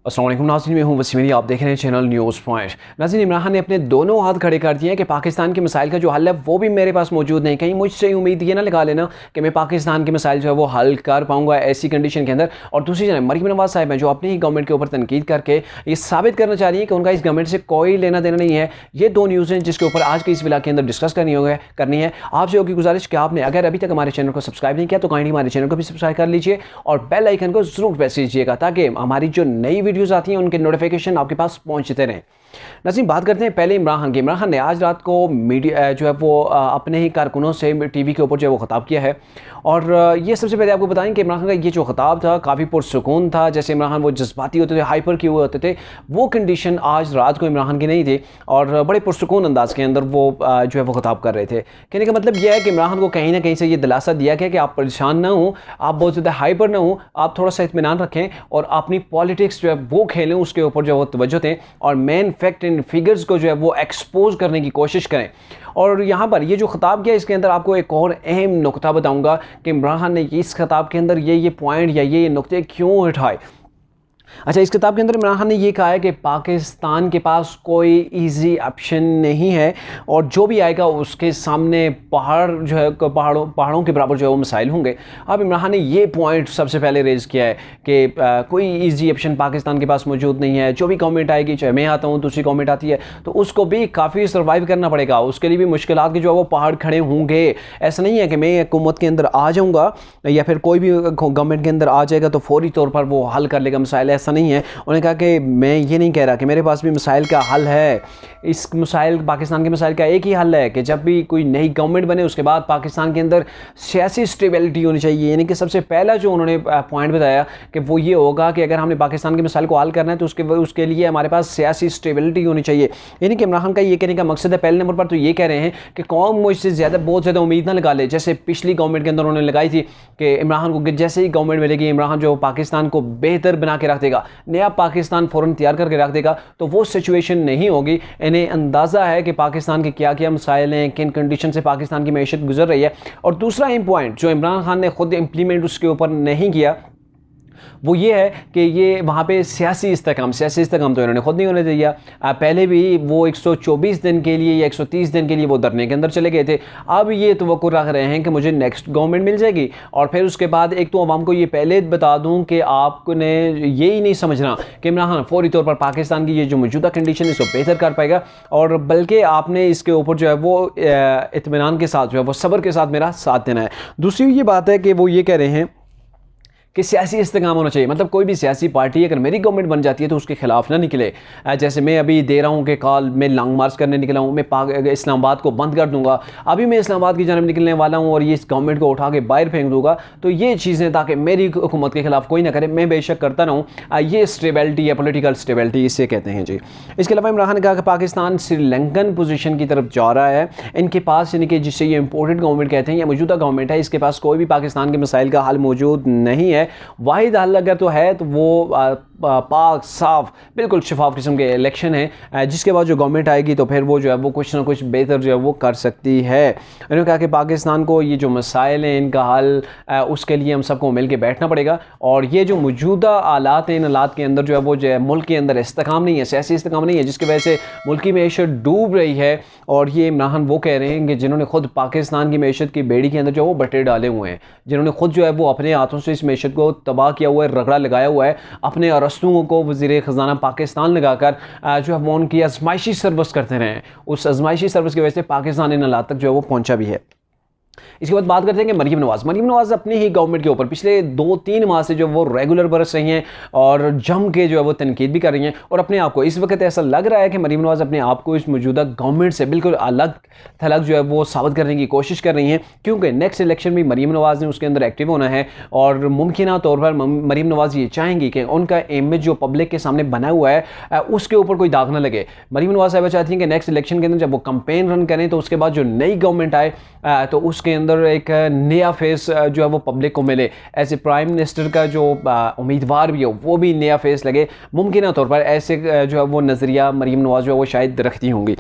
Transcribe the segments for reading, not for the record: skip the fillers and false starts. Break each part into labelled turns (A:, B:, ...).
A: अस्सलाम वालेकुम नाज़रीन, मैं हूं वसीम। आप देख रहे हैं चैनल न्यूज़ पॉइंट। नाज़रीन, इमरान खान ने अपने दोनों हाथ खड़े कर दिए हैं कि पाकिस्तान के मसाइल का जो हल है वो भी मेरे पास मौजूद नहीं। कहीं मुझसे उम्मीद ये ना लगा लेना कि मैं पाकिस्तान के मसाइल जो है वो हल कर पाऊंगा ऐसी कंडीशन के अंदर। और दूसरी जानब मरीम नवाज़ साहब हैं जो अपनी ही गवर्नमेंट के ऊपर तनकीद करके ये साबित करना चाह रही है कि उनका इस गवर्नमेंट से कोई लेना देना नहीं है। ये दो न्यूज़ हैं जिसके ऊपर आज की इस व्लॉग के अंदर डिस्कस करनी है। आपसे होगी गुजारिश कि आपने अगर अभी तक हमारे चैनल को सब्सक्राइब नहीं किया तो काइंडली हमारे चैनल को भी सब्सक्राइब कर लीजिए और बेल आइकन को जरूर प्रेस कीजिएगा ताकि हमारी जो नई वीडियोज़ आती हैं उनके नोटिफिकेशन आपके पास पहुंचते रहें। नज़ीम, बात करते हैं पहले इमरान खान की। इमरान खान ने आज रात को मीडिया जो है वो अपने ही कारकुनों से टीवी के ऊपर जो है वो ख़िताब किया है। और ये सबसे पहले आपको बताएं कि इमरान खान का ये जो ख़िताब था काफ़ी पुरसुकून था। जैसे इमरान खान वो जज्बाती होते थे, हाइपर क्यों होते थे, वो कंडीशन आज रात को इमरान खान की नहीं थी और बड़े पुरसुकून अंदाज के अंदर वो जो है वो ख़िताब कर रहे थे। कहने का मतलब यह है कि इमरान खान को कहीं ना कहीं से ये दिलासा दिया गया कि आप परेशान ना हो, आप बहुत ज़्यादा हाइपर ना हो, आप थोड़ा सा इत्मीनान रखें और अपनी पॉलिटिक्स जो है वो खेलें, उसके ऊपर जो है वो तवज्जो दें और मेन फैक्ट इन फिगर्स को जो है वो एक्सपोज करने की कोशिश करें। और यहाँ पर ये जो ख़िताब किया इसके अंदर आपको एक और अहम नुकता बताऊंगा कि इमरान खान ने इस ख़िताब के अंदर ये पॉइंट या ये नुकते क्यों उठाए। अच्छा, इस किताब के अंदर इमरान खान ने ये कहा है कि पाकिस्तान के पास कोई इजी ऑप्शन नहीं है और जो भी आएगा उसके सामने पहाड़ जो है पहाड़ों के बराबर जो है वो मसाइल होंगे। अब इमरान खान ने ये पॉइंट सबसे पहले रेज़ किया है कि कोई इजी ऑप्शन पाकिस्तान के पास मौजूद नहीं है। जो भी गवर्नमेंट आएगी, चाहे मैं आता हूँ, दूसरी गवर्नमेंट आती है, तो उसको भी काफ़ी सर्वाइव करना पड़ेगा। उसके लिए भी मुश्किलात के जो है वो पहाड़ खड़े होंगे। ऐसा नहीं है कि मैं हुकूमत के अंदर आ जाऊँगा या फिर कोई भी गवर्नमेंट के अंदर आ जाएगा तो फौरी तौर पर वो हल कर लेगा मसाइल। ऐसा नहीं है। उन्होंने कहा कि मैं ये नहीं कह रहा कि मेरे पास भी मसाइल का हल है। इस मसाइल पाकिस्तान के मसाइल का एक ही हल है कि जब भी कोई नई गवर्नमेंट बने उसके बाद पाकिस्तान के अंदर सियासी स्टेबिलिटी होनी चाहिए। यानी कि सबसे पहला जो उन्होंने पॉइंट बताया कि वो ये होगा कि अगर हमने पाकिस्तान के मसाइल को हल करना है तो उसके लिए हमारे पास सियासी स्टेबिलिटी होनी चाहिए। यानी कि इमरान खान का ये कहने का मकसद है, पहले नंबर पर तो ये कह रहे हैं कि कौम मुझसे बहुत ज़्यादा उम्मीद ना लगा ले। जैसे पिछली गवर्नमेंट के अंदर उन्होंने लगाई थी कि इमरान खान को जैसे ही गवर्नमेंट मिलेगी इमरान खान जो पाकिस्तान को बेहतर बना के रख देगा, नया पाकिस्तान फ़ौरन तैयार करके रख देगा। तो वो सिचुएशन नहीं होगी। इन्हें अंदाज़ा है कि पाकिस्तान के क्या क्या मसाइल हैं, किन कंडीशन से पाकिस्तान की मैशत गुजर रही है। और दूसरा अहम पॉइंट जो इमरान खान ने खुद इंप्लीमेंट उसके ऊपर नहीं किया वो ये है कि ये वहाँ पे सियासी इस्तेकाम तो इन्होंने खुद नहीं होने दिया। पहले भी वो 124 दिन के लिए या 130 दिन के लिए वो धरने के अंदर चले गए थे। अब ये तवक्कुर रख रहे हैं कि मुझे नेक्स्ट गवर्नमेंट मिल जाएगी और फिर उसके बाद एक तो अवाम को ये पहले बता दूं कि आपने ये ही नहीं समझना कि इमरान खान फौरी तौर पर पाकिस्तान की ये जो मौजूदा कंडीशन है इसको बेहतर कर पाएगा, और बल्कि आपने इसके ऊपर जो है वो इत्मीनान के साथ जो है वो सब्र के साथ मेरा साथ देना है। दूसरी ये बात है कि वो ये कह रहे हैं कि सियासी इस्तेकाम होना चाहिए। मतलब कोई भी सियासी पार्टी अगर मेरी गवर्नमेंट बन जाती है तो उसके खिलाफ ना निकले। जैसे मैं अभी दे रहा हूँ कि कॉल मैं लॉन्ग मार्च करने निकला हूँ, मैं इस्लामाबाद को बंद कर दूंगा, अभी मैं इस्लामाबाद की जानब निकलने वाला हूँ और ये इस गवर्नमेंट को उठा के बाहर फेंक दूंगा। तो ये चीज़ें ताकि मेरी हुकूमत के खिलाफ कोई ना करे, मैं बेशक करता रहूँ, ये स्टेबिलिटी या पोलिटिकल स्टेबिलिटी इसे कहते हैं जी। इसके अलावा इमरान खान ने कहा कि पाकिस्तान श्रीलंकन पोजीशन की तरफ जा रहा है। इनके पास यानी कि जिससे ये इंपोर्टेड गवर्नमेंट कहते हैं या मौजूदा गवर्नमेंट है, इसके पास कोई भी पाकिस्तान के मसाइल का हल मौजूद नहीं है। वाहिद हल अगर तो है तो वो पाक साफ बिल्कुल शफाफ किस्म के इलेक्शन है, जिसके बाद जो गवर्नमेंट आएगी तो फिर वो जो है वो कुछ ना कुछ बेहतर जो है वो कर सकती है। उन्होंने कहा कि पाकिस्तान को ये जो मसाइल हैं इनका हल उसके लिए हम सबको मिल के बैठना पड़ेगा और ये जो मौजूदा आलात हैं इन हालात के अंदर जो है वो जो है मुल्क के अंदर इस्तेकाम नहीं है, सियासी इस्तेकाम नहीं है, जिसकी वजह से मुल्क की मैशत डूब रही है। और ये इमरान खान वो कह रहे हैं कि जिन्होंने खुद पाकिस्तान की मैशत की बेड़ी के अंदर जो है वो बट्टे डाले हुए हैं, जिन्होंने खुद जो है वो अपने हाथों से इस मैशत को तबाह किया हुआ है, रगड़ा लगाया हुआ है, अपने अरस्तुओं को वज़ीर ख़जाना पाकिस्तान लगाकर जो है वो उनकी आजमाइशी सर्विस करते रहे। उस आजमाइशी सर्विस की वजह से पाकिस्तान इन हालात तक जो है वो पहुंचा भी है। इसके बाद बात करते हैं कि मरीम नवाज़ अपनी ही गवर्नमेंट के ऊपर पिछले 2-3 माह से जो वो रेगुलर बरस रही हैं और जम के जो है वो तनकीद भी कर रही हैं और अपने आप को इस वक्त ऐसा लग रहा है कि मरीम नवाज़ अपने आप को इस मौजूदा गवर्नमेंट से बिल्कुल अलग थलग जो है वो साबित करने की कोशिश कर रही हैं, क्योंकि नेक्स्ट इलेक्शन भी मरीम नवाज़ ने उसके अंदर एक्टिव होना है और मुमकिन तौर पर मरीम नवाज़ ये चाहेंगी कि उनका इमेज जो पब्लिक के सामने बना हुआ है उसके ऊपर कोई दाग ना लगे। मरीम नवाज़ साहब चाहती हैं कि नेक्स्ट इलेक्शन के अंदर जब वो कंपेन रन करें तो उसके बाद जो नई गवर्नमेंट आए तो उसके अंदर एक नया फेस जो है वो पब्लिक को मिले। ऐसे प्राइम मिनिस्टर का जो उम्मीदवार भी हो वो भी नया फेस लगे। मुमकिन तौर पर ऐसे जो है वो नज़रिया मरीम नवाज़ जो है वो शायद रखती होंगी।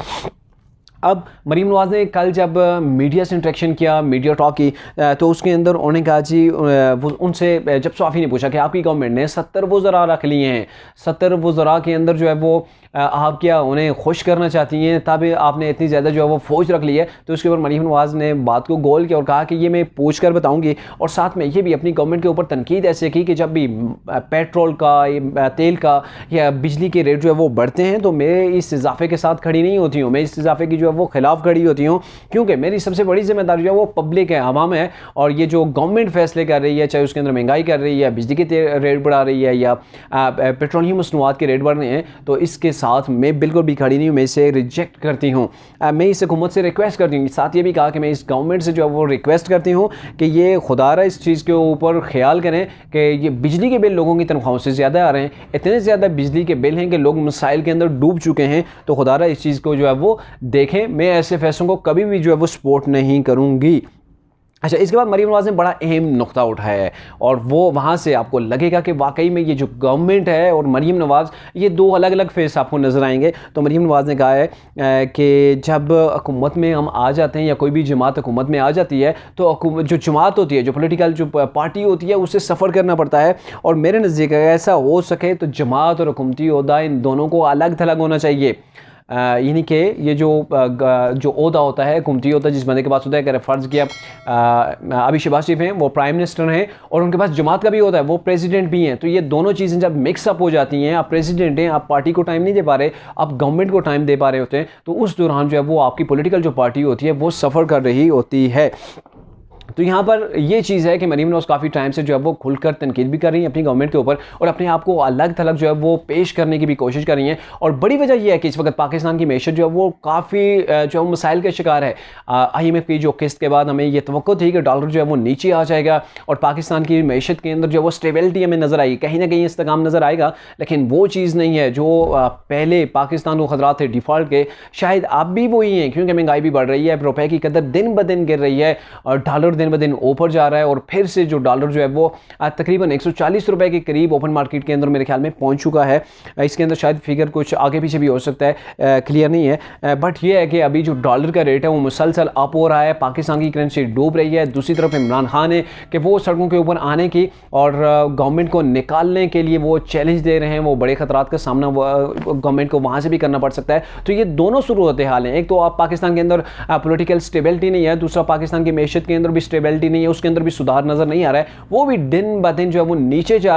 A: अब मरीम नवाज़ ने कल जब मीडिया से इंटरेक्शन किया, मीडिया टॉक की, तो उसके अंदर उन्होंने कहा जी, वो उनसे जब सहाफ़ी ने पूछा कि आपकी गवर्नमेंट ने 70 वज़रा रख लिए हैं, 70 वज़रा के अंदर जो है वो आप क्या उन्हें खुश करना चाहती हैं, तब आपने इतनी ज़्यादा जो है वो फ़ौज रख ली है। तो उसके ऊपर मरीम नवाज़ ने बात को गोल किया और कहा कि ये मैं पूछ कर बताऊँगी, और साथ में ये भी अपनी गवर्नमेंट के ऊपर तनकीद ऐसे की कि जब भी पेट्रोल का, तेल का या बिजली के रेट जो है वो बढ़ते हैं तो मैं इस इजाफे के साथ खड़ी नहीं होती हूँ, मैं इस इजाफे की जो है वो खिलाफ खड़ी होती हूँ, क्योंकि मेरी सबसे बड़ी जिम्मेदारी जो है वो पब्लिक है, आवाम है। और ये जो गवर्नमेंट फैसले कर रही है, चाहे उसके अंदर महंगाई कर रही है, बिजली के रेट बढ़ा रही है या पेट्रोलियम मसनूआत के रेट बढ़ रहे हैं, तो इसके साथ मैं बिल्कुल भी खड़ी नहीं हूँ, मैं इसे रिजेक्ट करती हूँ। मैं इस हुकूमत से रिक्वेस्ट करती हूँ, साथ ये भी कहा कि मैं इस गवर्नमेंट से जो है वो रिक्वेस्ट करती हूँ कि ये खुदारा इस चीज़ के ऊपर ख्याल करें कि ये बिजली के बिल लोगों की तनख्वाहों से ज़्यादा आ रहे हैं, इतने ज़्यादा बिजली के बिल हैं कि लोग मसाइल के अंदर डूब चुके हैं, तो खुदारा इस चीज़ को जो है वो देखें। मैं ऐसे फैसलों को कभी भी जो है वो सपोर्ट नहीं करूँगी। अच्छा, इसके बाद मरीम नवाज़ ने बड़ा अहम नुक्ता उठाया है, और वो वहाँ से आपको लगेगा कि वाकई में ये जो गवर्नमेंट है और मरीम नवाज़, ये दो अलग अलग फेस आपको नज़र आएंगे। तो मरीम नवाज़ ने कहा है कि जब हुकूमत में हम आ जाते हैं या कोई भी जमात हुकूमत में आ जाती है, तो जो जमात होती है, जो पॉलिटिकल जो पार्टी होती है, उससे सफ़र करना पड़ता है। और मेरे नज़दीक ऐसा हो सके तो जमात और हुकूमती ओहदा इन दोनों को अलग थलग होना चाहिए। यानी कि ये जो ओहदा होता है, हुकूमती होता है, जिस बंदे के पास होता है, अगर फ़र्ज़ किया अभी शहबाज शरीफ हैं, वो प्राइम मिनिस्टर हैं, और उनके पास जमात का भी होता है, वो प्रेसिडेंट भी हैं, तो ये दोनों चीज़ें जब मिक्सअप हो जाती हैं, आप प्रेसिडेंट हैं, आप पार्टी को टाइम नहीं दे पा रहे, आप गवर्नमेंट को टाइम दे पा रहे होते हैं, तो उस दौरान जो है वो आपकी पॉलिटिकल जो पार्टी होती है वो सफ़र कर रही होती है। तो यहाँ पर ये चीज़ है कि मरीम नवाज़ काफ़ी टाइम से जो है वो खुलकर तनकीद भी कर रही हैं अपनी गवर्नमेंट के ऊपर, और अपने आप को अलग थलग जो है वो पेश करने की भी कोशिश कर रही हैं। और बड़ी वजह यह है कि इस वक्त पाकिस्तान की मैशत जो है वो काफ़ी जो है मसाइल का शिकार है। IMF की जो किस्त के बाद हमें ये तवक्को थी कि डॉलर जो है वो नीचे आ जाएगा और पाकिस्तान की मैशत के अंदर जो है वो स्टेबिलिटी हमें नज़र आएगी, कहीं ना कहीं इस्तेकाम नज़र आएगा, लेकिन वो चीज़ नहीं है जो पहले पाकिस्तान को खतरात थे डिफ़ॉल्ट के, शायद अब भी वही हैं, क्योंकि महंगाई भी बढ़ रही है, रुपए की कदर दिन ब दिन गिर रही है, और डॉलर दिन ब दिन ऊपर जा रहा है, और फिर से जो डॉलर जो है वो तकरीबन 140 रुपए के करीब ओपन मार्केट के अंदर मेरे ख्याल में पहुंच चुका है। इसके अंदर शायद फिगर कुछ आगे पीछे भी हो सकता है, क्लियर नहीं है, बट ये है कि अभी जो डॉलर का रेट है वो मुसलसल अप हो रहा है, पाकिस्तान की करेंसी डूब रही है। दूसरी तरफ इमरान खान है कि वो सड़कों के ऊपर आने की और गवर्नमेंट को निकालने के लिए वो चैलेंज दे रहे हैं, वो बड़े खतरात का सामना गवर्नमेंट को वहाँ से भी करना पड़ सकता है। तो ये दोनों सूरत हाल हैं, एक तो आप पाकिस्तान के अंदर पॉलिटिकल स्टेबिलिटी नहीं है, दूसरा पाकिस्तान की मैशत के अंदर भी स्टेबिलिटी नहीं है, उसके अंदर भी सुधार नज़र नहीं आ रहा है, वो भी दिन ब दिन जो है वो नीचे जा रहे हैं।